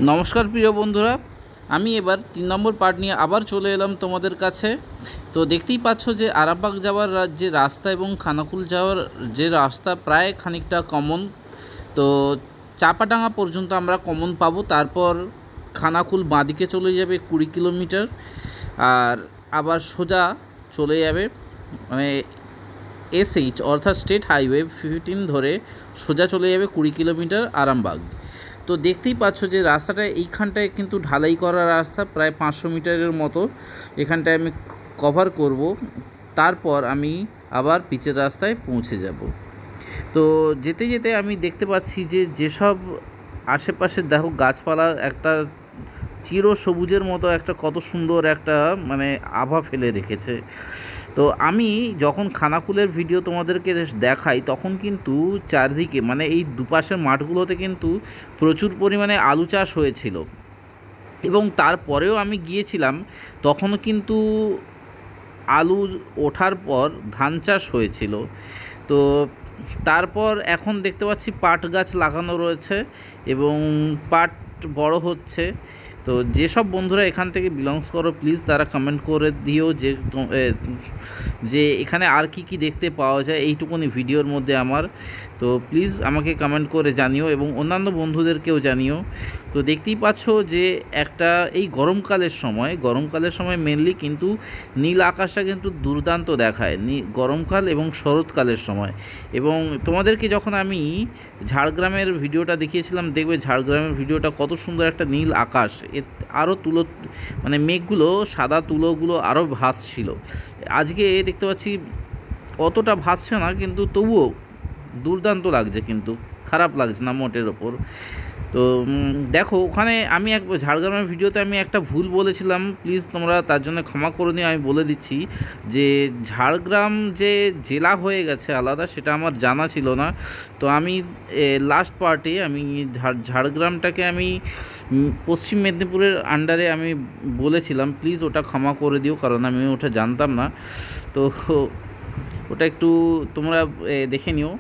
নমস্কার প্রিয় বন্ধুরা, আমি এবার 3 নম্বর পার্ট নিয়ে আবার চলে এলাম তোমাদের কাছে। তো দেখতেই পাচ্ছ যে আরামবাগ যাওয়ার যে রাস্তা এবং খানাকুল যাওয়ার যে রাস্তা প্রায় খানিকটা কমন। তো চাপাডাঙ্গা পর্যন্ত আমরা কমন পাবো, তারপর খানাকুল বাঁদিকে চলে যাবে 20 কিলোমিটার, আর আবার সোজা চলে যাবে মানে SH অর্থাৎ স্টেট হাইওয়ে 15 ধরে সোজা চলে যাবে 20 কিলোমিটার আরামবাগ। তো দেখতেই পাচ্ছ যে রাস্তাটা এইখানটায় কিন্তু ঢালাই করা রাস্তা, প্রায় 500 মিটারের মতো এখানটায় আমি কভার করব, তারপর আমি আবার পিচের রাস্তায় পৌঁছে যাব। তো যেতে যেতে আমি দেখতে পাচ্ছি যে যেসব আশেপাশে দেখো গাছপালা একটা চির সবুজের মতো একটা কত সুন্দর একটা মানে আভা ফেলে রেখেছে। তো আমি যখন খানাকুলের ভিডিও তোমাদেরকে দেখাই তখন কিন্তু চারদিকে মানে এই দুপাশের মাঠগুলোতে কিন্তু প্রচুর পরিমাণে আলু চাষ হয়েছিল, এবং তারপরেও আমি গিয়েছিলাম তখনও কিন্তু আলু ওঠার পর ধান চাষ হয়েছিল। তো তারপর এখন দেখতে পাচ্ছি পাট গাছ লাগানো রয়েছে এবং পাট বড় হচ্ছে। তো যেসব বন্ধুরা এখান থেকে বিলংস করো প্লিজ তারা কমেন্ট করে দিও যে এখানে আর কি দেখতে পাওয়া যায় এইটুকুনি ভিডিওর মধ্যে আমার। তো প্লিজ আমাকে কমেন্ট করে জানিও এবং অন্যান্য বন্ধুদেরকেও জানিও। তো দেখতেই পাচ্ছ যে একটা এই গরমকালের সময় মেনলি কিন্তু নীল আকাশটা কিন্তু দুর্দান্ত দেখায় গরমকাল এবং শরৎকালের সময়। এবং তোমাদেরকে যখন আমি ঝাড়গ্রামের ভিডিওটা দেখিয়েছিলাম, দেখবে ঝাড়গ্রামের ভিডিওটা কত সুন্দর একটা নীল আকাশ, আরও তুলো মানে মেঘগুলো সাদা তুলোগুলো আরও ভাসছিল। আজকে দেখতে পাচ্ছি অতটা ভাসছে না, কিন্তু তবুও দুর্দান্ত লাগছে, কিন্তু খারাপ লাগছে না মোটের ওপর। তো দেখো ওখানে আমি ঝাড়গ্রামের ভিডিওতে আমি একটা ভুল বলেছিলাম, প্লিজ তোমরা তার জন্য ক্ষমা করে নিও। আমি বলে দিচ্ছি যে ঝাড়গ্রাম যে জেলা হয়ে গেছে আলাদা, সেটা আমার জানা ছিল না। তো আমি লাস্ট পার্টে আমি ঝাড়গ্রামটাকে আমি পশ্চিম মেদিনীপুরের আন্ডারে আমি বলেছিলাম, প্লিজ ওটা ক্ষমা করে দিও, কারণ আমি ওটা জানতাম না। তো ওটা একটু তোমরা দেখে নিও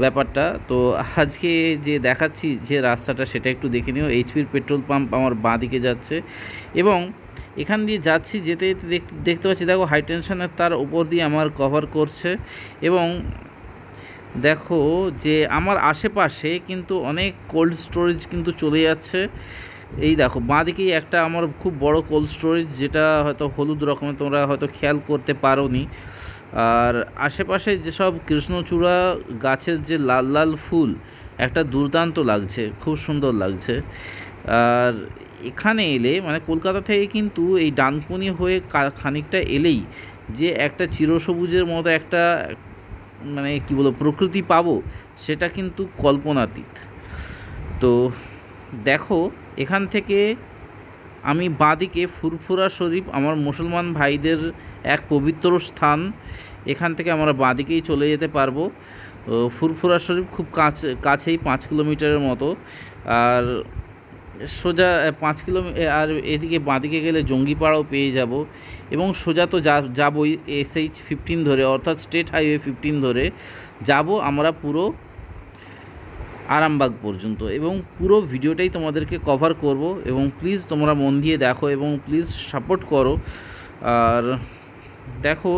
ব্যাপারটা। তো আজকে যে দেখাচ্ছি যে রাস্তাটা সেটা একটু দেখে নিও। এইচপির পেট্রোল পাম্প আমার বাঁ দিকে যাচ্ছে, এবং এখান দিয়ে যাচ্ছি যেতে যেতে দেখতে পাচ্ছি দেখো হাই টেনশনের তার উপর দিয়ে আমার কভার করছে। এবং দেখো যে আমার আশেপাশে কিন্তু অনেক কোল্ড স্টোরেজ কিন্তু চলে যাচ্ছে। এই দেখো বাঁ দিকেই একটা আমার খুব বড় কোল্ড স্টোরেজ, যেটা হয়তো হলুদ রকমের, তোমরা হয়তো খেয়াল করতে পারোনি। আর আশেপাশে যেসব কৃষ্ণচূড়া গাছের যে লাল লাল ফুল, একটা দুর্দান্ত লাগছে, খুব সুন্দর লাগছে। আর এখানে এলে মানে কলকাতা থেকে কিন্তু এই ডানকুনি হয়ে খানিকটা এলেই যে একটা চিরসবুজের মতো একটা মানে কি বলবো প্রকৃতি পাবো, সেটা কিন্তু কল্পনাতীত। তো দেখো এখান থেকে আমি বাঁদিকে ফুরফুরা শরীফ, আমার মুসলমান ভাইদের এক পবিত্র স্থান, এখান থেকে আমরা বাঁদিকেই চলে যেতে পারবো। ফুরফুরা শরীফ খুব কাছেই 5 কিলোমিটারের মতো, আর সোজা 5 কিলোমিটার, আর এদিকে বাঁদিকে গেলে জঙ্গিপাড়াও পেয়ে যাব। এবং সোজা তো যাবই SH 15 ধরে, অর্থাৎ স্টেট হাইওয়ে 15 ধরে যাব আমরা পুরো আরামবাগ পর্যন্ত, এবং পুরো ভিডিওটাই তোমাদেরকে কভার করব। এবং প্লিজ তোমরা মন দিয়ে দেখো এবং প্লিজ সাপোর্ট করো। আর দেখো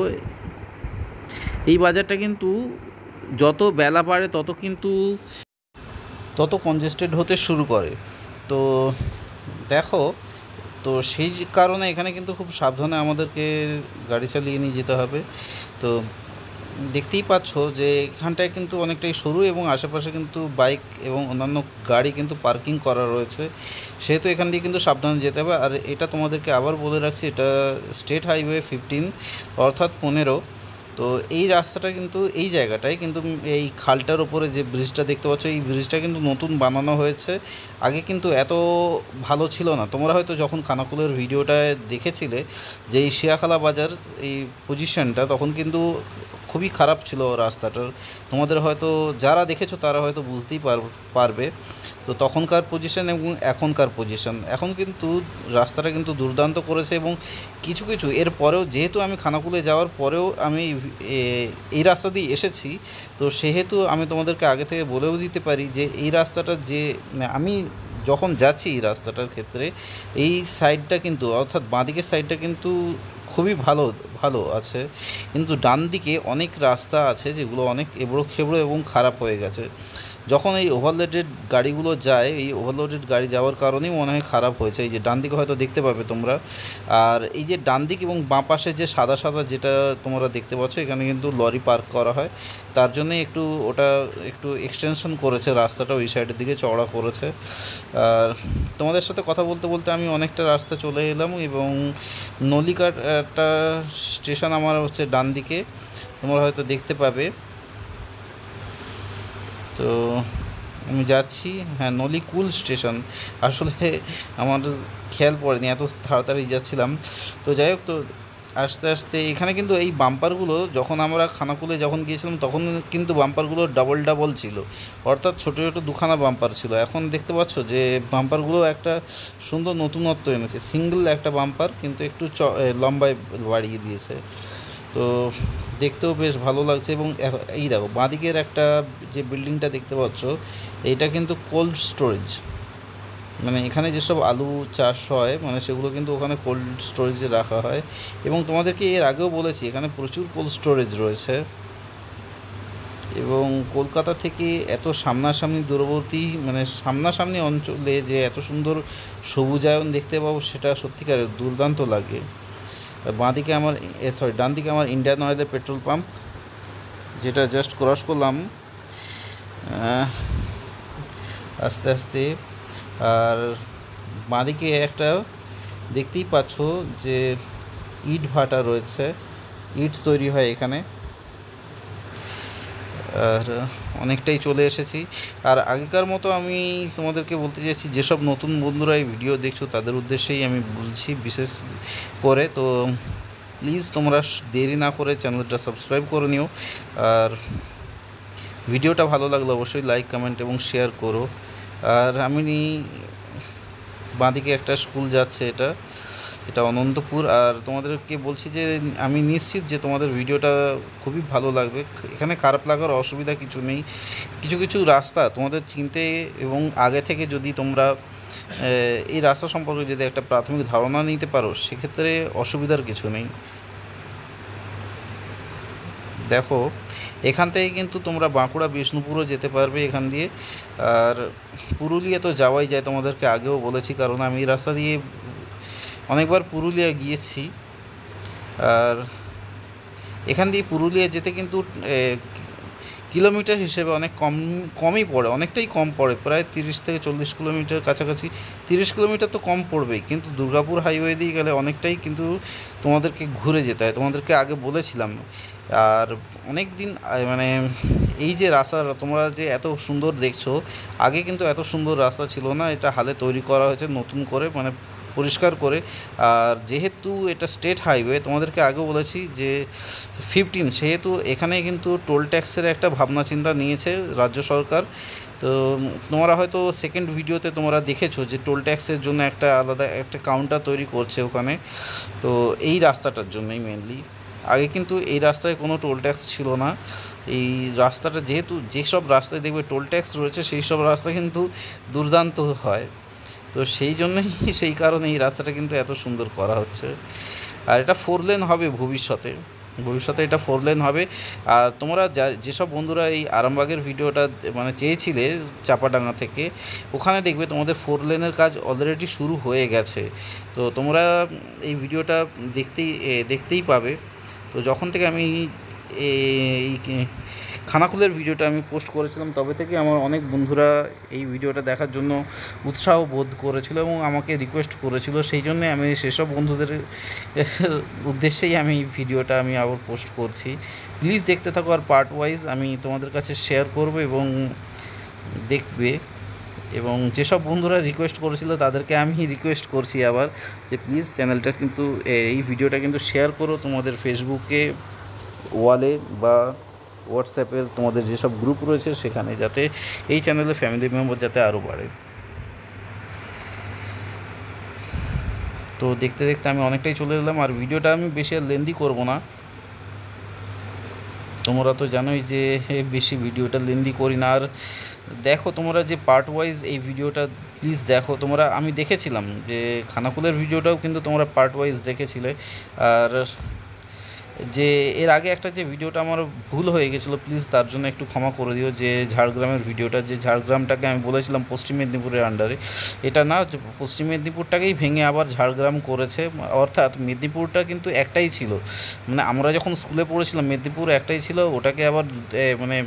এই বাজারটা কিন্তু যত বেলা বাড়ে তত কনজেস্টেড হতে শুরু করে। তো দেখো, তো সেই কারণে এখানে কিন্তু খুব সাবধানে আমাদেরকে গাড়ি চালিয়ে নিয়ে যেতে হবে। তো দেখতেই পাচ্ছ যে এখানটায় কিন্তু অনেকটাই সরু, এবং আশেপাশে কিন্তু বাইক এবং অন্যান্য গাড়ি কিন্তু পার্কিং করা রয়েছে, সেহেতু এখান দিয়ে কিন্তু সাবধানে যেতে হবে। আর এটা তোমাদেরকে আবার বলে রাখছি, এটা স্টেট হাইওয়ে 15 অর্থাৎ 15। তো এই রাস্তাটা কিন্তু এই জায়গাটায় কিন্তু এই খালটার ওপরে যে ব্রিজটা দেখতে পাচ্ছ, এই ব্রিজটা কিন্তু নতুন বানানো হয়েছে, আগে কিন্তু এত ভালো ছিল না। তোমরা হয়তো যখন খানাকুলের ভিডিওটা দেখেছিলে যে এই শিয়াখালা বাজার এই পজিশনটা, তখন কিন্তু খুবই খারাপ ছিল রাস্তাটার। তোমাদের হয়তো যারা দেখেছো তারা হয়তো বুঝতেই পারবে। তো তখনকার পজিশন এবং এখনকার পজিশন, এখন কিন্তু রাস্তাটা কিন্তু দুর্দান্ত করেছে। এবং কিছু কিছু এর পরেও, যেহেতু আমি খানাকুলে যাওয়ার পরেও আমি এই রাস্তা দিয়ে এসেছি, তো সেহেতু আমি তোমাদেরকে আগে থেকে বলেও দিতে পারি যে এই রাস্তাটা যে আমি যখন যাচ্ছি এই রাস্তাটার ক্ষেত্রে এই সাইডটা কিন্তু অর্থাৎ বাঁদিকের সাইডটা কিন্তু খুবই ভালো ভালো আছে, কিন্তু ডান দিকে অনেক রাস্তা আছে যেগুলো অনেক এবড়ো খেবড়ো এবং খারাপ হয়ে গেছে। যখন এই ওভারলোডেড গাড়িগুলো যায়, এই ওভারলোডেড গাড়ি যাওয়ার কারণেই মনে হয় খারাপ হয়েছে। এই যে ডান দিকে হয়তো দেখতে পাবে তোমরা, আর এই যে ডান দিক এবং বাঁ পাশে যে সাদা সাদা যেটা তোমরা দেখতে পাচ্ছ, এখানে কিন্তু লরি পার্ক করা হয়, তার জন্যে একটু ওটা একটু এক্সটেনশন করেছে রাস্তাটা, ওই সাইডের দিকে চওড়া করেছে। আর তোমাদের সাথে কথা বলতে বলতে আমি অনেকটা রাস্তা চলে এলাম এবং নলিকাট একটা স্টেশন আমার হচ্ছে ডান দিকে, তোমরা হয়তো দেখতে পাবে। তো আমি যাচ্ছি, হ্যাঁ নলিকুল স্টেশন, আসলে আমার খেয়াল পড়েনি, এত তাড়াতাড়ি যাচ্ছিলাম। তো যাই হোক, তো আস্তে আস্তে এখানে কিন্তু এই বাম্পারগুলো যখন আমরা খানাকুলে যখন গিয়েছিলাম তখন কিন্তু বাম্পারগুলো ডাবল ডাবল ছিল, অর্থাৎ ছোটো ছোটো দুখানা বাম্পার ছিল। এখন দেখতে পাচ্ছ যে বাম্পারগুলো একটা সুন্দর নতুনত্ব এনেছে, সিঙ্গেল একটা বাম্পার কিন্তু একটু লম্বায় বাড়িয়ে দিয়েছে, তো দেখতেও বেশ ভালো লাগছে। এবং এই দেখো বাঁদিকের একটা যে বিল্ডিংটা দেখতে পাচ্ছ, এইটা কিন্তু কোল্ড স্টোরেজ, মানে এখানে যেসব আলু চাষ হয় মানে সেগুলো কিন্তু ওখানে কোল্ড স্টোরেজে রাখা হয়। এবং তোমাদেরকে এর আগেও বলেছি এখানে প্রচুর কোল্ড স্টোরেজ রয়েছে। এবং কলকাতা থেকে এত সামনাসামনি দূরবর্তী মানে সামনাসামনি অঞ্চলে যে এত সুন্দর সবুজায়ন দেখতে পাবো সেটা সত্যিকারের দুর্দান্ত লাগে। বাঁদিকে আমার ডান দিকে আমার ইন্ডিয়ান অয়েলের পেট্রোল পাম্প, যেটা জাস্ট ক্রস করলাম আস্তে আস্তে। আর বাঁদিকে একটা দেখতেই পাচ্ছ যে ইট ভাটা রয়েছে, ইট তৈরি হয় এখানে। আর অনেকটাই চলে এসেছি। আর আগেকার মতো আমি তোমাদেরকে বলতে চাইছি, যেসব নতুন বন্ধুরা এই ভিডিও দেখছো তাদের উদ্দেশ্যেই আমি বলছি বিশেষ করে, তো প্লিজ তোমরা দেরি না করে চ্যানেলটা সাবস্ক্রাইব করে নিও। আর ভিডিওটা ভালো লাগলে অবশ্যই লাইক কমেন্ট এবং শেয়ার করো। আর আমি বাঁদিকে একটা স্কুল যাচ্ছে, এটা অনন্তপুর। আর তোমাদেরকে বলছি যে আমি নিশ্চিত যে তোমাদের ভিডিওটা খুবই ভালো লাগবে, এখানে খারাপ লাগার অসুবিধা কিছু নেই। কিছু কিছু রাস্তা তোমাদের চিনতে এবং আগে থেকে যদি তোমরা এই রাস্তা সম্পর্কে যদি একটা প্রাথমিক ধারণা নিতে পারো সেক্ষেত্রে অসুবিধার কিছু নেই। দেখো এখান থেকে কিন্তু তোমরা বাঁকুড়া বিষ্ণুপুরও যেতে পারবে এখান দিয়ে। আর পুরুলিয়া তো যাওয়াই যায়, তোমাদেরকে আগেও বলেছি, কারণ আমি এই রাস্তা দিয়ে অনেকবার পুরুলিয়া গিয়েছি। আর এখান দিয়ে পুরুলিয়া যেতে কিন্তু কিলোমিটার হিসেবে অনেক কমই পড়ে, অনেকটাই কম পড়ে, প্রায় 30 থেকে 40 কিলোমিটার কাছাকাছি। 30 কিলোমিটার তো কম পড়বেই, কিন্তু দুর্গাপুর হাইওয়ে দিয়ে গেলে অনেকটাই কিন্তু তোমাদেরকে ঘুরে যেতে হয়, তোমাদেরকে আগে বলেছিলাম। আর অনেক দিন মানে এই যে রাস্তা তোমরা যে এত সুন্দর দেখছো, আগে কিন্তু এত সুন্দর রাস্তা ছিল না, এটা হালে তৈরি করা হয়েছে নতুন করে, মানে পরিষ্কার করে। আর যেহেতু এটা স্টেট হাইওয়ে, তোমাদেরকে আগেও বলেছি যে 15, সেহেতু এখানে কিন্তু টোল ট্যাক্সের একটা ভাবনা চিন্তা নিয়েছে রাজ্য সরকার। তো তোমরা হয়তো সেকেন্ড ভিডিওতে তোমরা দেখেছো যে টোল ট্যাক্সের জন্য একটা আলাদা একটা কাউন্টার তৈরি করছে ওখানে, তো এই রাস্তাটার জন্যই মেনলি। আগে কিন্তু এই রাস্তায় কোনো টোল ট্যাক্স ছিল না। এই রাস্তাটা যেহেতু যেসব রাস্তায় দেখবে টোল ট্যাক্স রয়েছে সেই সব রাস্তা কিন্তু দুর্দান্ত হয়, তো সেই জন্যই সেই কারণে এই রাস্তাটা কিন্তু এত সুন্দর করা হচ্ছে। আর এটা 4 লেন হবে ভবিষ্যতে, এটা 4 লেন হবে। আর তোমরা যেসব বন্ধুরা এই আরামবাগের ভিডিওটা মানে চেয়েছিলে চাপাডাঙ্গা থেকে, ওখানে দেখবে তোমাদের 4 লেনের কাজ অলরেডি শুরু হয়ে গেছে, তো তোমরা এই ভিডিওটা দেখতেই পাবে। তো যখন থেকে আমি এই খানাকুলের ভিডিওটা আমি পোস্ট করেছিলাম তবে থেকে আমার অনেক বন্ধুরা এই ভিডিওটা দেখার জন্য উৎসাহ বোধ করেছিল এবং আমাকে রিকোয়েস্ট করেছিল, সেই জন্যে আমি সেসব বন্ধুদের উদ্দেশ্যেই আমি এই ভিডিওটা আমি আবার পোস্ট করছি। প্লিজ দেখতে থাকো, আর পার্ট ওয়াইজ আমি তোমাদের কাছে শেয়ার করব এবং দেখবে। এবং যেসব বন্ধুরা রিকোয়েস্ট করেছিল তাদেরকে আমি রিকোয়েস্ট করছি আবার যে প্লিজ চ্যানেলটা কিন্তু এই ভিডিওটা কিন্তু শেয়ার করো তোমাদের ফেসবুকে ওয়ালে বা হোয়াটসঅ্যাপের তোমাদের যেসব গ্রুপ রয়েছে সেখানে, যাতে এই চ্যানেলে ফ্যামিলি মেম্বার যাতে আরও বাড়ে। তো দেখতে দেখতে আমি অনেকটাই চলে এলাম, আর ভিডিওটা আমি বেশি আর লেন্দি করব না। তোমরা তো জানোই যে বেশি ভিডিওটা লেন্দি করি না। আর দেখো তোমরা যে পার্ট ওয়াইজ এই ভিডিওটা প্লিজ দেখো। তোমরা, আমি দেখেছিলাম যে খানাকুলের ভিডিওটাও কিন্তু তোমরা পার্ট ওয়াইজ দেখেছিলে। আর যে এর আগে একটা যে ভিডিওটা আমার ভুল হয়ে গেছিলো, প্লিজ তার জন্য একটু ক্ষমা করে দিও। যে ঝাড়গ্রামের ভিডিওটা, যে ঝাড়গ্রামটাকে আমি বলেছিলাম পশ্চিম মেদিনীপুরের আন্ডারে, এটা না, পশ্চিম মেদিনীপুরটাকেই ভেঙে আবার ঝাড়গ্রাম করেছে। অর্থাৎ মেদিনীপুরটা কিন্তু একটাই ছিল, মানে আমরা যখন স্কুলে পড়েছিলাম মেদিনীপুর একটাই ছিল, ওটাকে আবার মানে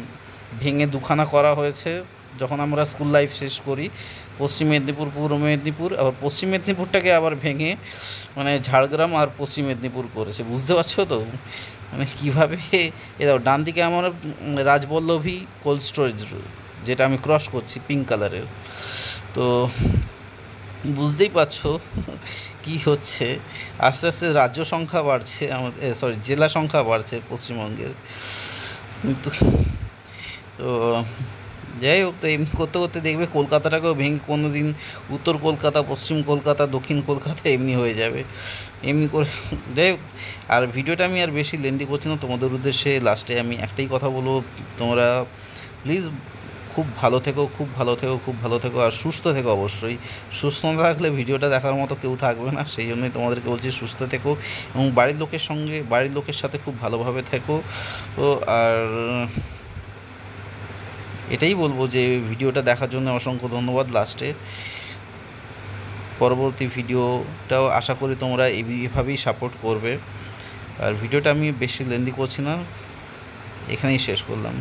ভেঙে দুখানা করা হয়েছে যখন আমরা স্কুল লাইফ শেষ করি। পশ্চিম মেদিনীপুর, পূর্ব মেদিনীপুর, আবার পশ্চিম মেদিনীপুরটাকে আবার ভেঙে মানে ঝাড়গ্রাম আর পশ্চিম মেদিনীপুর করেছে। বুঝতে পারছো তো মানে কীভাবে? এ দাও, ডান দিকে আমার রাজবল্লভী কোল্ড স্টোরেজ, যেটা আমি ক্রস করছি পিঙ্ক কালারের। তো বুঝতেই পারছো কি হচ্ছে। আস্তে আস্তে রাজ্য সংখ্যা বাড়ছে আমাদের, সরি জেলা সংখ্যা বাড়ছে পশ্চিমবঙ্গের। কিন্তু তো যাই হোক, তো এমনি করতে করতে দেখবে কলকাতাটাকেও ভেঙে কোনো দিন উত্তর কলকাতা, পশ্চিম কলকাতা, দক্ষিণ কলকাতা এমনি হয়ে যাবে। এমনি করে যাই হোক, আর ভিডিওটা আমি আর বেশি লেন্দি করছি না। তোমাদের উদ্দেশ্যে লাস্টে আমি একটাই কথা বলবো, তোমরা প্লিজ খুব ভালো থেকো, খুব ভালো থেকো, খুব ভালো থেকো, আর সুস্থ থেকো। অবশ্যই সুস্থ না থাকলে ভিডিওটা দেখার মতো কেউ থাকবে না। সেই জন্যই তোমাদেরকে বলছি সুস্থ থেকো এবং বাড়ির লোকের সঙ্গে, বাড়ির লোকের সাথে খুব ভালোভাবে থেকো। তো আর এটাই বলবো যে ভিডিওটা দেখার জন্য অসংখ্য ধন্যবাদ। লাস্টে পরবর্তী ভিডিওটাও আশা করি তোমরা এইভাবেই সাপোর্ট করবে। আর ভিডিওটা আমি বেশি লেন্দি করছি না, এখানেই শেষ করলাম।